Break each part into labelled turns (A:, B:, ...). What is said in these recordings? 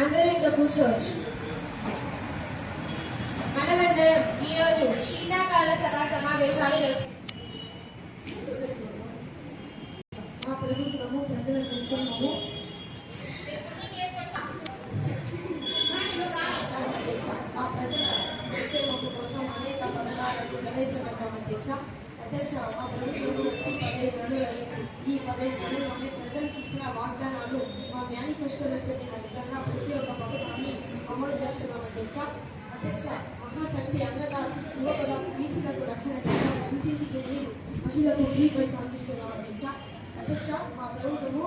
A: అందరూ ఇంకా కూర్చోవచ్చు. మనమందరం ఈరోజు శీతాకాల సభా సమావేశాలు మా ప్రభుత్వము ప్రజల సంక్షేమము మా ప్రజల సంక్షేమము కోసం అనేక పథకాలను ప్రవేశపెట్టాము అధ్యక్ష. మా ప్రభుత్వం వచ్చి 15 నెలలు అయింది. ఈ 15 నెలల్లోనే ప్రజలకు ఇచ్చిన వాగ్దానాలు మా మేనిఫెస్టోలో చెప్పిన విధంగా ప్రతి ఒక్క పథకాన్ని అమలు చేస్తున్నాం అధ్యక్ష. మహాశక్తి అంగగా యువకుల బీసీలకు రక్షణ చేస్తాం. ఇంటింటికి నీరు, మహిళలకు ఫ్రీ బస్ అందిస్తున్నాం అధ్యక్ష. మా ప్రభుత్వము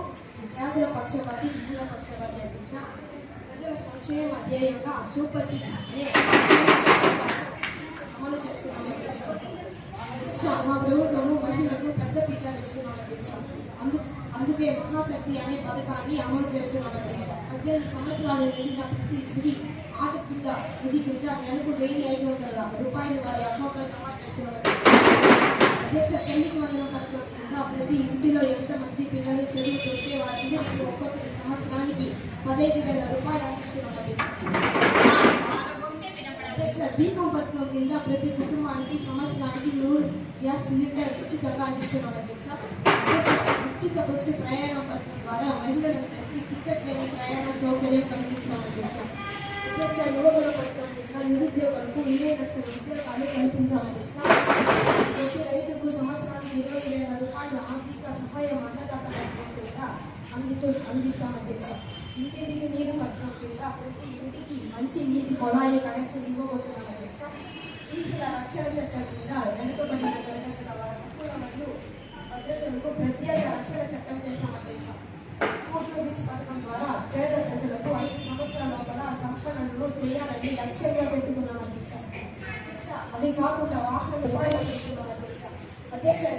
A: పేదల పక్షపాతి, మహిళల పక్షపాతి అధ్యక్ష. ప్రజల సంక్షేమ ధ్యేయంగా సూపర్ 6 అనే అమలు చేస్తున్నాం అధ్యక్ష. మా ప్రభుత్వము మహిళలకు పెద్ద పీఠాలు ఇస్తున్నాం అధ్యక్ష. అందుకే మహాశక్తి అనే పథకాన్ని అమలు చేస్తున్నాం అధ్యక్ష. 18 సంవత్సరాలు నిండిన ప్రతి స్త్రీ ఆటపిల్ల నిధి కింద నెలకు 1500 రూపాయలు వారి అకౌంట్లో జమా చేస్తున్నాం అధ్యక్ష. తల్లికి వందనం పథకం కింద ప్రతి ఇంటిలో ఎంతమంది పిల్లలు చదువుకుంటే వారందరికీ ఒక్కొక్కరి సంవత్సరానికి 15,000 రూపాయలు అందిస్తున్నాం అధ్యక్ష. దీపం పథకం కింద ప్రతి కుటుంబానికి సంవత్సరానికి 3 గ్యాస్ సిలిండర్ ఉచితంగా అందిస్తున్నాం అధ్యక్ష. ఉచిత బస్సు ప్రయాణం పథకం ద్వారా మహిళలందరికీ టికెట్ లేని ప్రయాణ సౌకర్యం కలిగించాం అధ్యక్ష. యువకుల పథకం కింద నిరుద్యోగులకు 20 లక్షల ఉద్యోగాలు కల్పించాం అధ్యక్ష. ప్రతి రైతుకు సంవత్సరానికి 20,000 రూపాయల ఆర్థిక సహాయం అన్నదాత పథకం కింద అందిస్తాం అధ్యక్ష. ఇంటింటికి నీరు పథకం కింద ప్రతి ఇంటికి మంచి నీటి కొళాయి కనెక్షన్ ఇవ్వబోతున్నాం అధ్యక్ష. బీసీల రక్షణ చట్టం కింద వెనుకబడిన తరగతుల వారి హక్కుల మరియు భద్రతలకు ప్రత్యేక రక్షణ చట్టం చేశాం అధ్యక్ష. కోట్ల రీచ్ పథకం ద్వారా పేద ప్రజలకు 5 సంవత్సరాల లోపల సంస్కరణలు చేయాలని లక్ష్యంగా పెట్టుకున్నాం అధ్యక్ష. అవి కాకుండా వాహన నిర్వహణ చేస్తున్నాం అధ్యక్ష.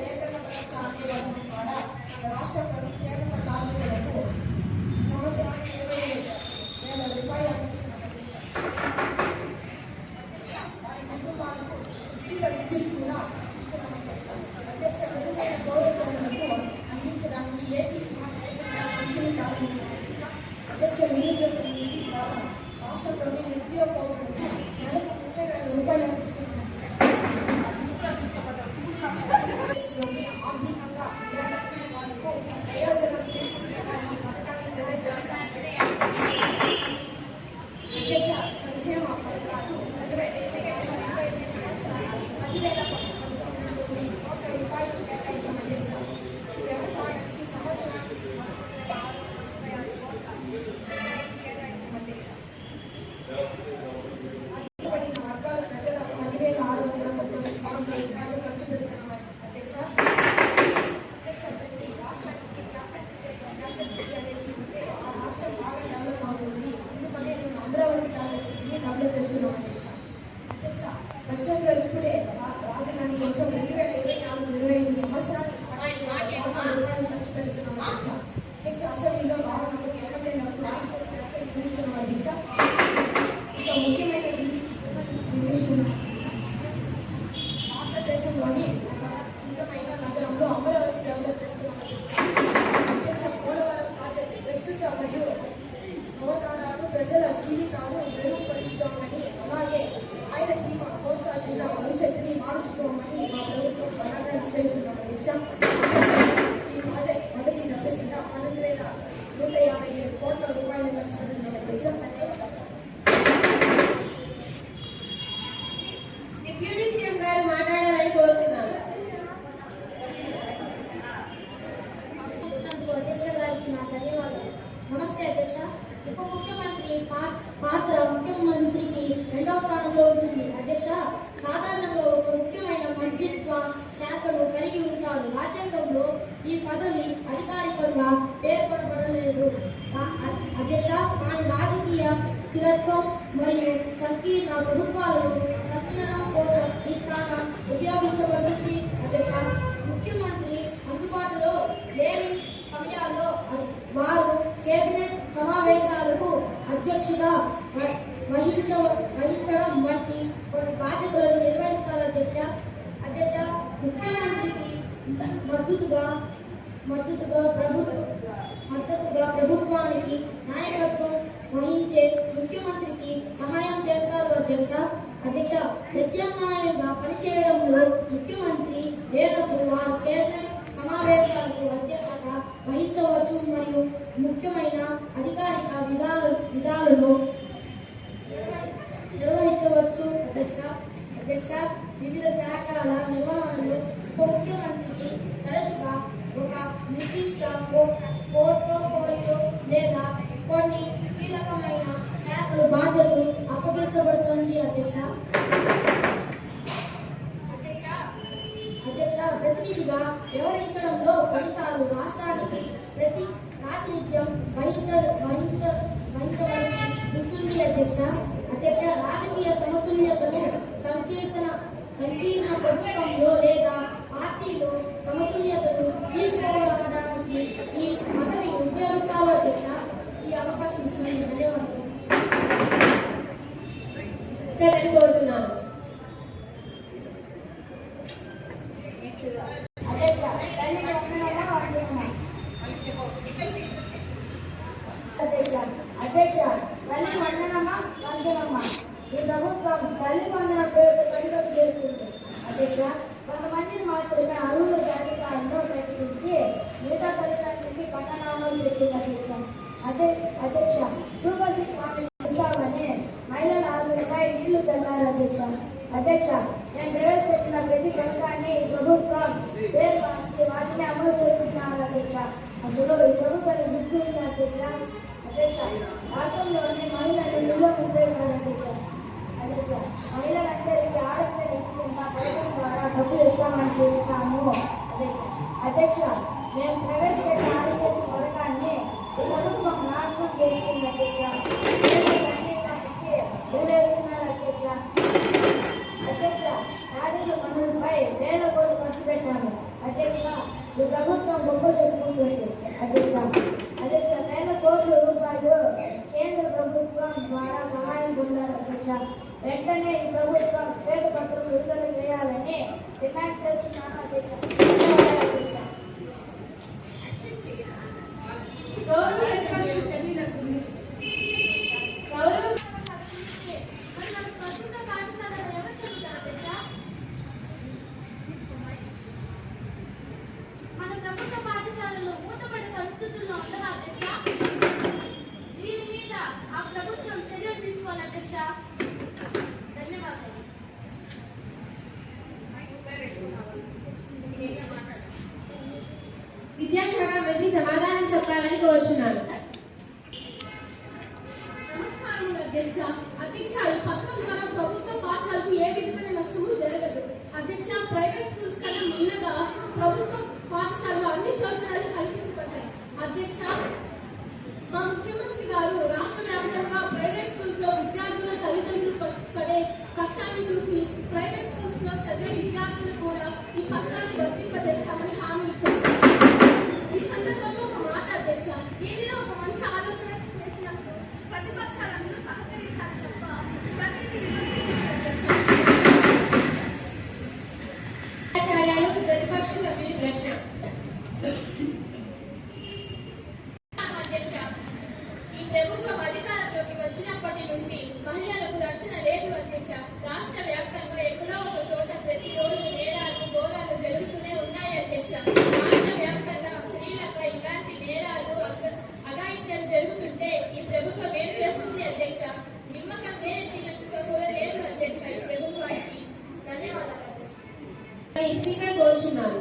A: రేపటి పరీక్ష అనే పథకం ద్వారా రాష్ట్రంలోని చేపల కార్మికులకు సంవత్సరానికి 20,000 రూపాయలు అందిస్తున్నాం అధ్యక్ష. వారి కుటుంబాలకు ఉచిత విద్యుత్ కూడా ఇస్తున్నాం అధ్యక్ష. మెరుగైన పౌర సేవలకు అందించడానికి ఏపీ స్మార్ట్ రేషన్ కంపెనీ ప్రారంభించారు అధ్యక్ష. నిరుద్యోగుల నిధి ద్వారా రాష్ట్రంలోని నిరుద్యోగ పౌరులకు నెలకు 30,000 రూపాయలు అందిస్తున్నాం. ఆర్థికంగా వాళ్లకు ప్రయోజనం చేకూర్చేలా ఈ పథకాన్ని ప్రవేశపెట్టారు అధ్యక్ష. సంక్షేమ పథకాలు 25 సంవత్సరానికి 10,019 కోట్ల రూపాయలు కేటాయించాం అధ్యక్ష. వ్యవసాయానికి సంవత్సరానికి పడిన వర్గాల ప్రజలకు 10,639 కోట్ల రూపాయలు ఖర్చు పెడుతున్నాం అధ్యక్ష. ప్రతి రాష్ట్రానికి క్యాపిటల్ సిటీ అనేది ఉంటే ఆ రాష్ట్రం బాగా డెవలప్ అవుతుంది. అందుకనే నేను అమరావతి క్యాపిటల్ సిటీని డెవలప్ చేస్తున్నాం అధ్యక్ష. బడ్జెట్లో ఇప్పుడే రాజధాని కోసం 2024-25 సంవత్సరానికి రూపాయలు ఖర్చు పెడుతున్నాం అధ్యక్ష. అసెంబ్లీలో గవర్నమెంట్ ఎమ్మెల్యేలకు యాక్సెస్ చూస్తున్నాం అధ్యక్ష. ఇంకా ముఖ్యమైన భారతదేశంలోని ఒక ముఖ్యమైన నగరంలో అమరావతి డెవలప్ చేస్తున్నాం అధ్యక్ష. పోలవరం ప్రాజెక్టు ప్రస్తుత మరియు అవతారాలు ప్రజల జీవితాలు మెరుగుపరుచుతామని, అలాగే రాయలసీమ కోస్తా జిల్లా భవిష్యత్తుని మారుస్తామని మా ప్రభుత్వం బలాన్ని చేస్తున్నాం అధ్యక్ష. ఈ ప్రాజెక్ట్ మొదటి దశ కింద 12,157 కోట్ల రూపాయలు ఖర్చు పెడుతున్నాం అధ్యక్ష. ధన్యవాదాలు. డిప్యూటీ సీఎం గారు మాట్లాడాలని కోరుతున్నాను. అధ్యక్ష గారికి నా ధన్యవాదాలు. నమస్తే అధ్యక్ష. ఉప ముఖ్యమంత్రి పాత్ర ముఖ్యమంత్రికి 2వ స్థానంలో ఉంటుంది అధ్యక్ష. సాధారణంగా ఒక ముఖ్యమైన మంత్రిత్వ శాఖను కలిగి ఉంటారు. రాజ్యాంగంలో ఈ పదవి అధికారికంగా పేర్కొనబడలేదు అధ్యక్ష. కానీ రాజకీయ స్థిరత్వం మరియు సంకీర్ణ ప్రభుత్వాలను సంకీర్ణం కోసం ఈ స్థానం ఉపయోగించబడుతుంది అధ్యక్ష. ముఖ్యమంత్రి అందుబాటులో లేని సమయాల్లో వారు కేబినెట్ సమావేశాలకు అధ్యక్షత వహించడం వంటి కొన్ని బాధ్యతలను నిర్వహిస్తారు అధ్యక్ష. ముఖ్యమంత్రికి మద్దతుగా ప్రభుత్వానికి నాయకత్వం
B: వహించే ముఖ్యమంత్రికి సహాయం చేస్తారు అధ్యక్ష. అధ్యక్ష, ప్రత్యామ్నాయంగా పనిచేయడంలో ముఖ్యమంత్రి లేనప్పుడు వారు కేంద్ర సమావేశాలకు అధ్యక్షత వహించవచ్చు మరియు ముఖ్యమైన అధికారిక విధాలను నిర్వహించవచ్చు అధ్యక్ష. అధ్యక్ష, వివిధ శాఖల నిర్వహణలో ముఖ్యమంత్రికి తరచుగా ఒక నిర్దిష్ట పోర్ట్ఫోలియో లేదా కొన్ని కీలకమైన శాఖలు బాధ్యతలు అప్పగించబడుతుంది అధ్యక్ష. అధ్యక్ష, ప్రతినిధిగా వ్యవహరించడంలో కొన్నిసార్లు రాష్ట్రానికి ప్రాతినిధ్యం వహించవలసి ఉంటుంది అధ్యక్ష. అధ్యక్ష, రాజకీయ సమతుల్యతను సంకీర్ణ ప్రభుత్వంలో లేదా పార్టీలో సమతుల్యతను తీసుకోవడానికి ఈ పదవి ఉపయోగిస్తారు అధ్యక్ష. ఈ అవకాశం ఇచ్చినందుకు ధన్యవాదాలు.
A: కోరుతున్నాను.
B: అధ్యక్ష, తల్లి వందనమ్మ వంచనమ్మ. ఈ ప్రభుత్వం తల్లి వందన పేరుతో కట్టుబడి చేస్తుంది అధ్యక్ష. కొంతమందిని మాత్రమే అరువుల జాబితాలో ప్రకటించి మిగతా తల్లిదండ్రులకి పట్టణాలు పెట్టింది అధ్యక్ష. అధ్యక్ష, సూపర్ సిక్స్ ఇస్తామని మహిళల ఆశలపై నీళ్లు చల్లారు అధ్యక్ష. అధ్యక్ష, నేను ప్రవేశపెట్టిన ప్రతి పథకాన్ని ప్రభుత్వం పేరు మార్చి వాటిని అమలు చేస్తున్నారు అధ్యక్ష. అసలు ఈ ప్రభుత్వానికి గుర్తు ఉంది అధ్యక్ష. అధ్యక్ష, రాష్ట్రంలోని మహిళలు నిల్వ చేశారు అధ్యక్ష. అధ్యక్ష, మహిళలందరికీ ఆడపిల్లలకి ఇంత పథకం ద్వారా డబ్బులు ఇస్తామని చెప్తాము అధ్యక్ష. మేము ప్రవేశపెట్టిన ఆరోగ్యశ్రీ పథకాన్ని ఈ ప్రభుత్వం నాశనం చేస్తుంది అధ్యక్ష. ఊడేస్తున్నారు అధ్యక్ష. అధ్యక్ష, రాజకీయ పనులపై వేల కోట్లు ఖర్చు పెట్టాము అధ్యక్ష. ఈ ప్రభుత్వం గొప్ప చెప్పుకుంటుంది అధ్యక్ష. అధ్యక్ష, వేల కోట్ల రూపాయలు కేంద్ర ప్రభుత్వం ద్వారా సహాయం పొందారు అధ్యక్ష. వెంటనే ఈ ప్రభుత్వం శ్వేతపత్రం విడుదల చేయాలని డిమాండ్ చేస్తున్నాను అధ్యక్ష. అధ్యక్ష,
C: మన ప్రభుత్వ పాఠశాలలో మూతపడే పరిస్థితుల్లో ఉండగా అధ్యక్ష, దీని మీద ఆ ప్రభుత్వం చర్యలు తీసుకోవాలి అధ్యక్ష. ధన్యవాదాలు.
A: విద్యాశాఖ మంత్రి సమాధానం చెప్పాలని కోరుచున్నాను.
D: నమస్కారం అధ్యక్ష. అధ్యక్ష, ఈ పథకం ద్వారా ప్రభుత్వ పాఠశాలకు ఏ విధమైన నష్టము జరగదు అధ్యక్ష. ప్రైవేట్ స్కూల్స్ కన్నా ముందుగా ప్రభుత్వ పాఠశాలలో అన్ని సౌకర్యాలు కల్పించబడ్డాయి అధ్యక్ష. మా ముఖ్యమంత్రి గారు రాష్ట్ర వ్యాప్తంగా ప్రైవేట్ స్కూల్స్ లో విద్యార్థుల తల్లిదండ్రులు పడే కష్టాన్ని చూసి ప్రైవేట్ స్కూల్స్ లో చదివే విద్యార్థులు కూడా ఈ పథకాన్ని వర్తింపజేస్తామని హామీ ఇచ్చారు. ఈ సందర్భంలో ఒక మాట అధ్యక్ష, ఏదైనా ఒక మంచి ఆలోచన చేసినప్పుడు ప్రతిపక్షాలందరూ సహకరించాలి తప్ప
A: ప్రతిపక్ష సభ్యుడి ప్రశ్న.
C: అధ్యక్ష, ఈ ప్రభుత్వం అధికారంలోకి వచ్చినప్పటి నుండి మహిళలకు రక్షణ లేదు అధ్యక్ష. రాష్ట్ర వ్యాప్తంగా ఎక్కడో ఒక చోట ప్రతిరోజు నేరాలు ఘోరాలు జరుగుతూనే ఉన్నాయి అధ్యక్ష. రాష్ట్ర వ్యాప్తంగా స్త్రీలపై ఇలాంటి నేరాలు అఘాయిత్యాలు జరుగుతుంటే ఈ ప్రభుత్వం ఏం చేస్తుంది అధ్యక్ష? నిమ్మకం వేరే చిన్న కూడా లేదు అధ్యక్ష ఈ ప్రభుత్వానికి. ధన్యవాదాలు అధ్యక్ష.
A: స్పీకర్ కోరుచున్నాను.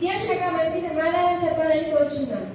B: విద్యాశాఖ మంత్రి సమాధానం చెప్పాలని కోరుచున్నాను.